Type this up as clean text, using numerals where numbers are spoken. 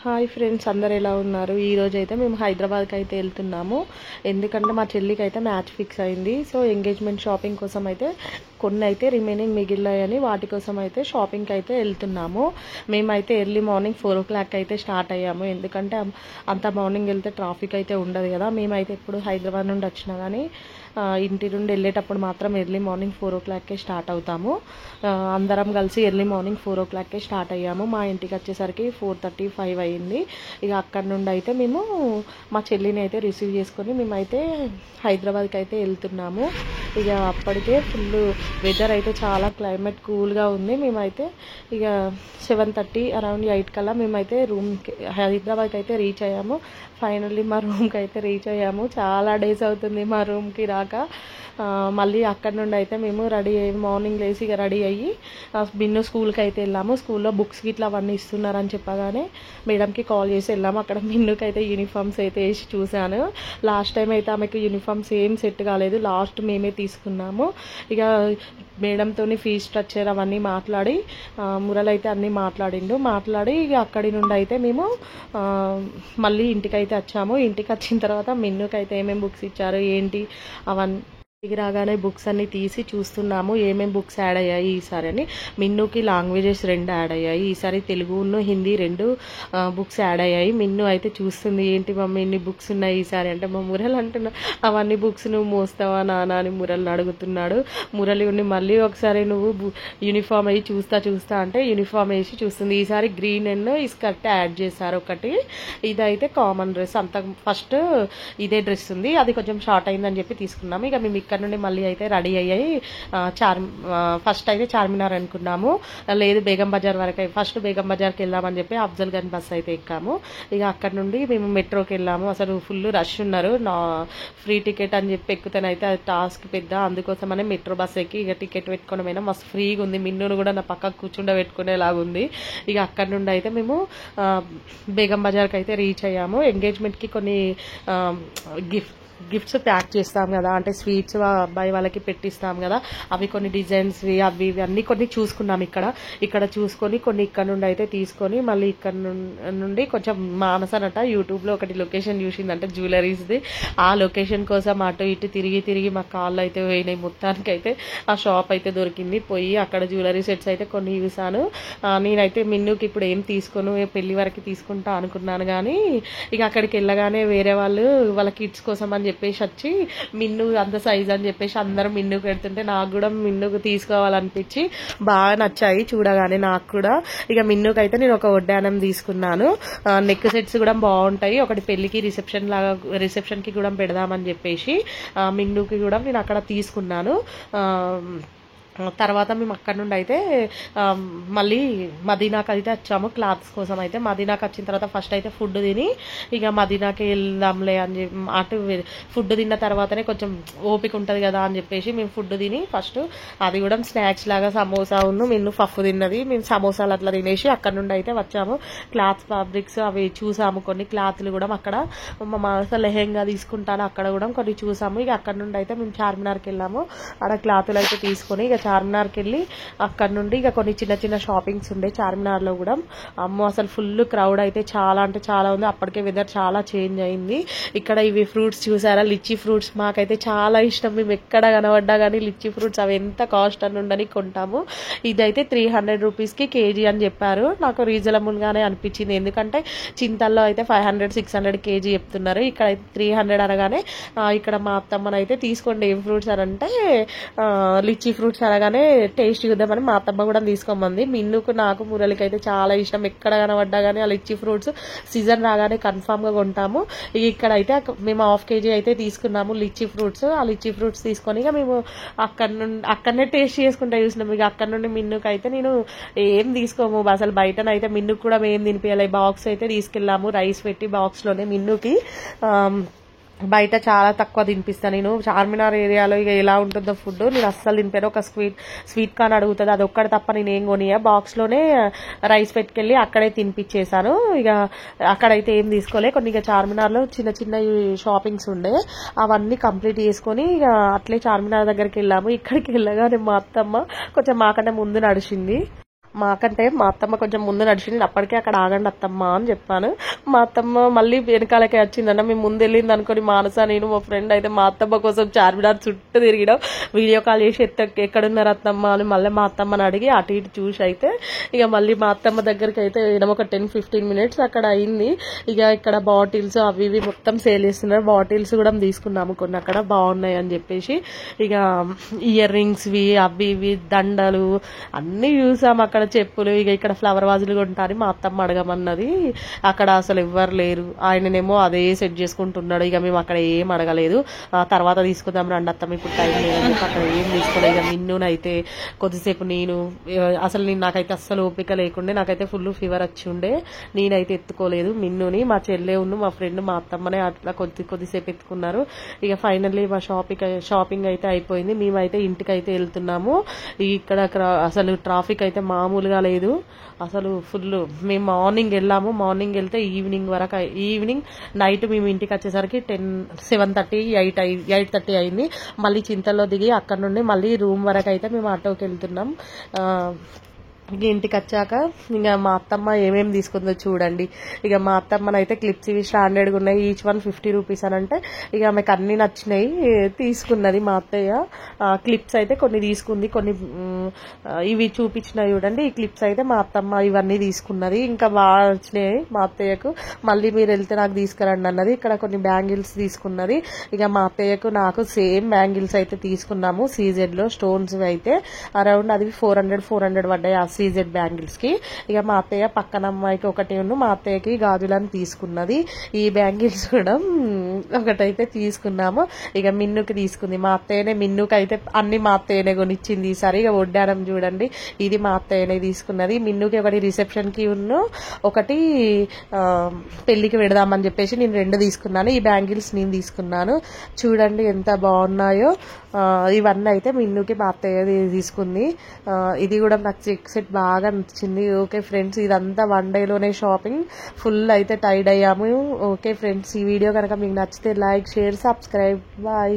Hi friends, అందరు ఎలా ఉన్నారు? ఈరోజు అయితే మేము హైదరాబాద్కి అయితే వెళ్తున్నాము. ఎందుకంటే మా చెల్లికి అయితే మ్యాచ్ ఫిక్స్ అయింది. సో ఎంగేజ్మెంట్ షాపింగ్ కోసం అయితే కొన్ని అయితే రిమైనింగ్ మిగిలినాయని వాటి కోసం అయితే షాపింగ్కి అయితే వెళ్తున్నాము. మేమైతే ఎర్లీ మార్నింగ్ 4 o'clock అయితే స్టార్ట్ అయ్యాము. ఎందుకంటే అంత మార్నింగ్ వెళ్తే ట్రాఫిక్ అయితే ఉండదు కదా. మేమైతే ఎప్పుడు హైదరాబాద్ నుండి వచ్చినా కానీ ఇంటి నుండి వెళ్ళేటప్పుడు మాత్రం ఎర్లీ మార్నింగ్ 4 o'clockకే స్టార్ట్ అవుతాము. అందరం కలిసి ఎర్లీ మార్నింగ్ 4 o'clockకే స్టార్ట్ అయ్యాము. మా ఇంటికి వచ్చేసరికి 4:35 అయింది. ఇక అక్కడ నుండి అయితే మేము మా చెల్లిని అయితే రిసీవ్ చేసుకొని మేమైతే హైదరాబాద్కి అయితే వెళ్తున్నాము. ఇక అప్పటికే ఫుల్ వెదర్ అయితే చాలా క్లైమేట్ కూల్గా ఉంది. మేమైతే ఇక 7:30 అరౌండ్ 8 కల్లా మేమైతే హైదరాబాద్కి అయితే రీచ్ అయ్యాము. ఫైనల్లీ మా రూమ్కి అయితే రీచ్ అయ్యాము. చాలా డేస్ అవుతుంది మా రూమ్కి రాక. మళ్ళీ అక్కడ నుండి అయితే మేము రెడీ అయ్యి మార్నింగ్ లేసి ఇక రెడీ అయ్యి బిన్ను స్కూల్కి అయితే వెళ్ళాము. స్కూల్లో బుక్స్ గిట్లా అవన్నీ ఇస్తున్నారని చెప్పగానే మేడంకి కాల్ చేసి వెళ్ళాము. అక్కడ బిన్నుకి అయితే యూనిఫామ్స్ అయితే వేసి చూశాను. లాస్ట్ టైం అయితే ఆమెకు యూనిఫామ్స్ ఏం సెట్ కాలేదు. లాస్ట్ మేమే తీసుకున్నాము. ఇక మేడంతో ఫీజ్ స్ట్రక్చర్ అవన్నీ మాట్లాడి మురళి అన్నీ మాట్లాడి ఇక అక్కడి నుండి అయితే మేము మళ్ళీ ఇంటికి అయితే వచ్చాము. ఇంటికి వచ్చిన తర్వాత మిన్నుకి అయితే ఏమేమి బుక్స్ ఇచ్చారు ఏంటి అవన్నీ రాగానే బుక్స్ అన్ని తీసి చూస్తున్నాము ఏమేమి బుక్స్ యాడ్ అయ్యాయి ఈసారి అని. మిన్నుకి లాంగ్వేజెస్ 2 యాడ్ అయ్యాయి. ఈసారి తెలుగును హిందీ 2 బుక్స్ యాడ్ అయ్యాయి. మిన్ను అయితే చూస్తుంది, ఏంటి మమ్మీ ఇన్ని బుక్స్ ఉన్నాయి ఈసారి అంటే. మా మురళి అంటున్నా అవన్నీ బుక్స్ నువ్వు మోస్తావా నాన్న అని మురళిని అడుగుతున్నాడు. మురళి ఉండి మళ్ళీ ఒకసారి నువ్వు యూనిఫామ్ అయ్యి చూస్తా అంటే యూనిఫామ్ వేసి చూస్తుంది. ఈసారి గ్రీన్ అండ్ ఈ స్కర్ట్ యాడ్ చేశారు ఒకటి. ఇదైతే కామన్ డ్రెస్, అంత ఫస్ట్ ఇదే డ్రెస్ ఉంది, అది కొంచెం షార్ట్ అయిందని చెప్పి తీసుకున్నాము. ఇక మేము ఇక్కడ నుండి మళ్ళీ అయితే రెడీ అయ్యాయి ఫస్ట్ అయితే చార్మినార్ అనుకున్నాము. లేదు బేగం బజార్ వరకు, ఫస్ట్ బేగం బజార్కి వెళ్దామని చెప్పి అఫ్జల్ గంజ్ బస్ అయితే ఎక్కాము. ఇక అక్కడ నుండి మేము మెట్రోకి వెళ్ళాము. అసలు ఫుల్ రష్ ఉన్నారు. ఫ్రీ టికెట్ అని చెప్పి ఎక్కుతేనైతే అది టాస్క్ పెద్ద. అందుకోసమనే మెట్రో బస్ ఎక్కి ఇక టికెట్ పెట్టుకోవడమైనా మస్తు ఫ్రీగా ఉంది. మిన్నును కూడా నా పక్కకు కూర్చుండబెట్టుకునేలాగుంది. ఇక అక్కడ నుండి అయితే మేము బేగం బజార్కి అయితే రీచ్ అయ్యాము. ఎంగేజ్మెంట్కి కొన్ని గిఫ్ట్స్ ప్యాక్ చేస్తాం కదా, అంటే స్వీట్స్ అబ్బాయి వాళ్ళకి పెట్టిస్తాం కదా, అవి కొన్ని డిజైన్స్వి అవి అన్నీ కొన్ని చూసుకున్నాం. ఇక్కడ చూసుకొని కొన్ని ఇక్కడ నుండి అయితే తీసుకొని మళ్ళీ ఇక్కడ నుండి కొంచెం మానసనట యూట్యూబ్లో ఒకటి లొకేషన్ చూసిందంటే జ్యువెలరీస్ది. ఆ లొకేషన్ కోసం అటు ఇటు తిరిగి మా కాళ్ళు అయితే పోయినాయి. మొత్తానికి అయితే ఆ షాప్ అయితే దొరికింది. పోయి అక్కడ జ్యువెలరీ సెట్స్ అయితే కొన్ని చూసాను. నేనైతే మిన్నుకి ఇప్పుడు ఏం తీసుకోను, పెళ్లి వరకు తీసుకుంటా అనుకున్నాను. కానీ ఇక అక్కడికి వెళ్ళగానే వేరే వాళ్ళు వాళ్ళ కిడ్స్ కోసం అని చెప్పేసి వచ్చి మిన్ను అంత సైజ్ అని చెప్పేసి అందరూ మిన్నుకు పెడుతుంటే నాకు కూడా మిన్నుకు తీసుకోవాలనిపించి బాగా నచ్చాయి చూడగానే నాకు కూడా. ఇక మిన్నుకు అయితే నేను ఒక వడ్డానం తీసుకున్నాను. నెక్ సెట్స్ కూడా బాగుంటాయి. ఒకటి పెళ్లికి రిసెప్షన్కి కూడా పెడదామని చెప్పేసి మిన్నుకి కూడా నేను అక్కడ తీసుకున్నాను. తర్వాత మేము అక్కడ నుండి అయితే మళ్ళీ మదీనాకి అయితే వచ్చాము క్లాత్స్ కోసం. అయితే మదీనాకి వచ్చిన తర్వాత ఫస్ట్ అయితే ఫుడ్ తిని ఇక మదీనాకి వెళ్దాంలే అని చెప్పి అటు ఫుడ్ తిన్న తర్వాతనే కొంచెం ఓపిక ఉంటుంది కదా అని చెప్పేసి మేము ఫుడ్ తిని ఫస్ట్ అది కూడా స్నాక్స్ లాగా సమోసా మిన్ను పఫ్ తిన్నది. మేము సమోసాలు అట్లా తినేసి అక్కడ నుండి అయితే వచ్చాము. క్లాత్ ఫ్యాబ్రిక్స్ అవి చూసాము. కొన్ని క్లాత్లు కూడా అక్కడ మా లెహెంగా తీసుకుంటాను అక్కడ కూడా కొన్ని చూసాము. ఇక అక్కడ నుండి అయితే మేము చార్మినార్కి వెళ్ళాము. అక్కడ క్లాతులు అయితే తీసుకొని ఇక చార్మినార్కి వెళ్ళి అక్కడ నుండి ఇక కొన్ని చిన్న షాపింగ్స్ ఉండే చార్మినార్లో కూడా. అమ్మో అసలు ఫుల్ క్రౌడ్ అయితే చాలా అంటే చాలా ఉంది. అప్పటికే వెదర్ చాలా చేంజ్ అయింది. ఇక్కడ ఇవి ఫ్రూట్స్ చూసారా, లిచ్చి ఫ్రూట్స్ మాకైతే చాలా ఇష్టం. మేము ఎక్కడ కనబడ్డా కానీ లిచ్చి ఫ్రూట్స్ అవి ఎంత కాస్ట్ అని ఉండని కొంటాము. ఇదైతే 300 రూపీస్కి కేజీ అని చెప్పారు. నాకు రీజనబుల్గానే అనిపించింది. ఎందుకంటే చింతల్లో అయితే 500-600 కేజీ చెప్తున్నారు. ఇక్కడ అయితే 300 అనగానే ఇక్కడ మా అత్తమ్మనైతే తీసుకోండి ఏం ఫ్రూట్స్ అని అంటే లిచ్చి ఫ్రూట్స్ అనగానే టేస్ట్ చూద్దామని మా అత్తమ్మ కూడా తీసుకోమంది. మిన్నుకు నాకు మురళికి అయితే చాలా ఇష్టం. ఎక్కడ కనబడ్డా కానీ ఆ లిచ్చి ఫ్రూట్స్ సీజన్ రాగానే కన్ఫామ్గా కొంటాము. ఇక్కడ అయితే మేము 1/2 కేజీ అయితే తీసుకున్నాము లిచ్చి ఫ్రూట్స్. ఆ లిచ్చి ఫ్రూట్స్ తీసుకొని ఇక మేము అక్కడనే టేస్ట్ చేసుకుంటా చూసినాం. ఇక అక్కడ నుండి మిన్నుకు అయితే నేను ఏం తీసుకోము అసలు. బయటనైతే మిన్నుకు కూడా మేము తినిపించాలి. బాక్స్ అయితే తీసుకెళ్ళాము రైస్ పెట్టి బాక్స్లోనే. మిన్నుకి బయట చాలా తక్కువ తినిపిస్తాను నేను. చార్మినార్ ఏరియాలో ఇక ఎలా ఉంటుందో ఫుడ్ నేను అస్సలు తినిపాను. ఒక స్వీట్ కార్న్ అడుగుతుంది, అది ఒక్కటి తప్ప నేను ఏం కొనియా. బాక్స్లోనే రైస్ పెట్టుకెళ్ళి అక్కడే తినిపించేశాను. ఇక అక్కడైతే ఏం తీసుకోలే. కొన్ని ఇక చార్మినార్లో చిన్న షాపింగ్స్ ఉండే అవన్నీ కంప్లీట్ చేసుకొని ఇక అట్లే చార్మినార్ దగ్గరికి వెళ్ళాము. ఇక్కడికి వెళ్ళగానే మా అత్తమ్మ కొంచెం మాకన్నా ముందు నడిచింది. మాకంటే మా అత్తమ్మ కొంచెం ముందు నడిచింది, అప్పటికే అక్కడ ఆగండి అత్తమ్మ అని చెప్పాను. మా అత్తమ్మ మళ్ళీ వెనకాలకే వచ్చిందన్న. మేము ముందు వెళ్ళింది అనుకుని మానస నేను మా ఫ్రెండ్ అయితే మా అత్తమ్మ కోసం చార్మినార్ చుట్టూ తిరిగినాం. వీడియో కాల్ చేసి ఎక్కడున్నారు అత్తమ్మ అని మళ్ళీ మా అత్తమ్మని అడిగి అటు ఇటు చూసి అయితే ఇక మళ్ళీ మా అత్తమ్మ దగ్గరికి అయితే ఒక 10-15 మినిట్స్ అక్కడ అయింది. ఇక ఇక్కడ బాటిల్స్ అవి ఇవి మొత్తం సేల్ చేస్తున్నారు. బాటిల్స్ కూడా తీసుకున్నాము కొన్ని, అక్కడ బాగున్నాయి అని చెప్పేసి. ఇక ఇయర్ రింగ్స్వి అవి ఇవి దండలు అన్ని చూసాము అక్కడ, చెప్పులు. ఇక ఇక్కడ ఫ్లవర్ వాజులు కొంటారు మా అత్తమ్మ అడగమన్నది. అక్కడ అసలు ఎవ్వరు లేరు, ఆయననేమో అదే సెట్ చేసుకుంటున్నాడు. ఇక మేము అక్కడ ఏం అడగలేదు, తర్వాత తీసుకుందాం రండి అత్తమ్మ ఇప్పుడు టైం లేదని అక్కడ ఏం తీసుకోలేదు. ఇక మిన్నునైతే కొద్దిసేపు అసలు నాకైతే అస్సలు ఓపిక లేకుండే, నాకైతే ఫుల్ ఫీవర్ వచ్చి ఉండే, నేనైతే ఎత్తుకోలేదు మిన్నుని. మా చెల్లె ఉన్న మా ఫ్రెండ్ మా అత్తమ్మనే అట్లా కొద్దిసేపు ఎత్తుకున్నారు. ఇక ఫైనల్లీ మా షాపింగ్ అయితే అయిపోయింది. మేమైతే ఇంటికి అయితే వెళ్తున్నాము. ఇక్కడ అసలు ట్రాఫిక్ అయితే మామూలుగా లేదు, అసలు ఫుల్. మేము మార్నింగ్ వెళ్ళాము, మార్నింగ్ వెళ్తే ఈవినింగ్ నైట్ మేము ఇంటికి వచ్చేసరికి 7:30 8:30 అయింది. మళ్ళీ చింతల్లో దిగి అక్కడ నుండి మళ్ళీ రూమ్ వరకు అయితే మేము ఆటోకి వెళ్తున్నాం. ఇంటికి వచ్చాక ఇక మా అత్తమ్మ ఏమేమి తీసుకుందో చూడండి. ఇక మా అత్తమ్మనైతే క్లిప్స్ ఇవి స్టాండర్డ్గా ఉన్నాయి, ఈచ్ 150 రూపీస్ అని అంటే ఇక ఆమెకు అన్ని నచ్చినాయి తీసుకున్నది మా అత్తయ్య. క్లిప్స్ అయితే కొన్ని తీసుకుంది, కొన్ని ఇవి చూపించినాయి చూడండి. ఈ క్లిప్స్ అయితే మా అత్తమ్మ ఇవన్నీ తీసుకున్నది. ఇంకా బాగా వచ్చినాయి మా అత్తయ్యకు. మళ్ళీ మీరు వెళ్తే నాకు తీసుకురండి అన్నది. ఇక్కడ కొన్ని బ్యాంగిల్స్ తీసుకున్నది. ఇక మా అత్తయ్యకు నాకు సేమ్ బ్యాంగిల్స్ అయితే తీసుకున్నాము. సీజెడ్ లో స్టోన్స్ అయితే అరౌండ్ అది 400 పడ్డాయి ఆ సీజెడ్ బ్యాంగిల్స్ కి. ఇక మా అత్తయ్య పక్కన అమ్మాయికి ఒకటి మా అత్తయ్యకి గాజులను తీసుకున్నది. ఈ బ్యాంగిల్స్ కూడా ఒకటైతే తీసుకున్నాము. ఇక మిన్నుకి తీసుకుంది మా అత్తయ్యనే. మిన్నుకి అయితే అన్ని మా అత్తయ్యనే కొనిచ్చింది ఈసారి. ఇక వడ్డానం చూడండి, ఇది మా అత్తయ్యనే తీసుకున్నది. మిన్నుకి ఒకటి రిసెప్షన్ కి ఒకటి పెళ్లికి పెడదామని చెప్పేసి నేను 2 తీసుకున్నాను. ఈ బ్యాంగిల్స్ నేను తీసుకున్నాను. చూడండి ఎంత బాగున్నాయో. ఇవన్నీ అయితే మిన్నుకి మా అత్తయ్య తీసుకుంది. ఇది కూడా నాకు చెక్ సెట్ బాగా నచ్చింది. ఓకే ఫ్రెండ్స్, ఇదంతా 1 డేలోనే షాపింగ్ ఫుల్ అయితే టైడ్ అయ్యాము. ఓకే ఫ్రెండ్స్, ఈ వీడియో కనుక మీకు నచ్చితే లైక్, షేర్, సబ్స్క్రైబ్. బాయ్.